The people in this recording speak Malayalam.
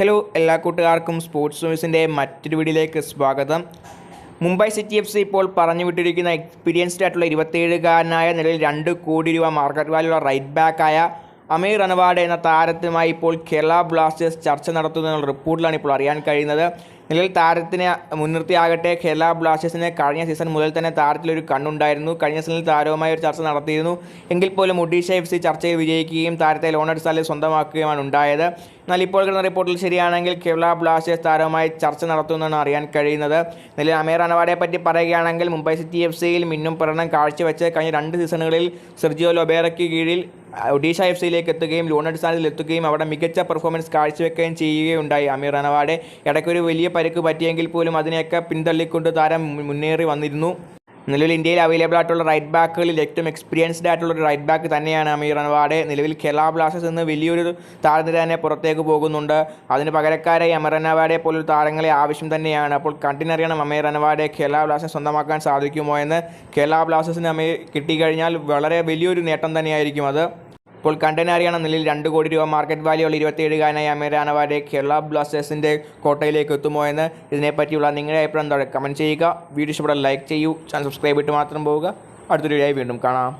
ഹലോ എല്ലാ കൂട്ടുകാർക്കും സ്പോർട്സ് ന്യൂസിൻ്റെ മറ്റൊരു വീഡിയോയിലേക്ക് സ്വാഗതം. മുംബൈ സിറ്റി എഫ് സി ഇപ്പോൾ പറഞ്ഞു വിട്ടിരിക്കുന്ന എക്സ്പീരിയൻസ്ഡ് ആയിട്ടുള്ള 27-കാരനായ നിലവിൽ 2 കോടി രൂപ മാർക്കറ്റ് വാല്യുള്ള റൈറ്റ് ബാക്കായ അമീർ അനവാഡ് എന്ന താരത്തുമായി ഇപ്പോൾ കേരള ബ്ലാസ്റ്റേഴ്സ് ചർച്ച നടത്തുന്നതെന്നുള്ള റിപ്പോർട്ടിലാണ് ഇപ്പോൾ അറിയാൻ കഴിയുന്നത്. നിലവിൽ താരത്തിനെ മുൻനിർത്തിയാകട്ടെ കേരള ബ്ലാസ്റ്റേഴ്സിന് കഴിഞ്ഞ സീസൺ മുതൽ തന്നെ താരത്തിലൊരു കണ്ണുണ്ടായിരുന്നു. കഴിഞ്ഞ സീസണിൽ താരവുമായി ഒരു ചർച്ച നടത്തിയിരുന്നു. എങ്കിൽ പോലും ഒഡീഷ എഫ് സി ചർച്ചയിൽ വിജയിക്കുകയും താരത്തെ ലോൺ അടിസ്ഥാനത്തിൽ സ്വന്തമാക്കുകയുമാണ് ഉണ്ടായത്. എന്നാൽ ഇപ്പോൾ കിട്ടുന്ന റിപ്പോർട്ടിൽ ശരിയാണെങ്കിൽ കേരള ബ്ലാസ്റ്റേഴ്സ് താരവുമായി ചർച്ച നടത്തുമെന്നാണ് അറിയാൻ കഴിയുന്നത്. നിലവിൽ അമീർ അനവാഡെ പറ്റി പറയുകയാണെങ്കിൽ മുംബൈ സിറ്റി എഫ് സിയിൽ മിന്നും പ്രകടനം കാഴ്ചവെച്ച് കഴിഞ്ഞ 2 സീസണുകളിൽ സെർജിയോ ലൊബേറയ്ക്ക് കീഴിൽ ഒഡീഷ എഫ് സിയിലേക്ക് എത്തുകയും ലോൺ അടിസ്ഥാനത്തിൽ എത്തുകയും അവിടെ മികച്ച പെർഫോമൻസ് കാഴ്ചവെക്കുകയും ചെയ്യുകയുണ്ടായി. അമീർ അനവാഡെ ഇടയ്ക്കൊരു വലിയ പരിക്ക് പറ്റിയെങ്കിൽ പോലും അതിനെയൊക്കെ പിന്തള്ളിക്കൊണ്ട് താരം മുന്നേറി വന്നിരുന്നു. നിലവിൽ ഇന്ത്യയിൽ അവൈലബിൾ ആയിട്ടുള്ള റൈറ്റ് ബാക്കുകളിൽ ഏറ്റവും എക്സ്പീരിയൻസ്ഡ് ആയിട്ടുള്ളൊരു റൈറ്റ് ബാക്ക് തന്നെയാണ് അമീർ അനവാഡ്. നിലവിൽ കേരള ബ്ലാസ്റ്റേഴ്സ് നിന്ന് വലിയൊരു താരനിര തന്നെ പുറത്തേക്ക് പോകുന്നുണ്ട്. അതിന് പകരക്കാരായി അമീർ അനവാഡെ പോലൊരു താരങ്ങളെ ആവശ്യം തന്നെയാണ്. അപ്പോൾ കണ്ടിനറിയണം അമീർ അനവാഡെ കേരള ബ്ലാസ്റ്റേഴ്സ് സ്വന്തമാക്കാൻ സാധിക്കുമോ എന്ന്. കേരള ബ്ലാസ്റ്റേഴ്സിന് അമീർ കിട്ടിക്കഴിഞ്ഞാൽ വളരെ വലിയൊരു നേട്ടം തന്നെയായിരിക്കും അത്. ഇപ്പോൾ കണ്ടനറിയണം നിലയിൽ 2 കോടി രൂപ മാർക്കറ്റ് വാല്യൂ ഉള്ള 27-കാരനായ അമീർ അനവാഡ് കേരള ബ്ലാസ്റ്റേഴ്സിൻ്റെ കോട്ടയിലേക്ക് എത്തുമോ എന്ന്. ഇതിനെപ്പറ്റിയുള്ള നിങ്ങളുടെ അഭിപ്രായം കമൻറ്റ് ചെയ്യുക. വീഡിയോ ഇഷ്ടപ്പെട്ടാൽ ലൈക്ക് ചെയ്യൂ. ചാനൽ സബ്സ്ക്രൈബ് ചെയ്തിട്ട് മാത്രം പോവുക. അടുത്തൊരു വീഡിയോയിൽ വീണ്ടും കാണാം.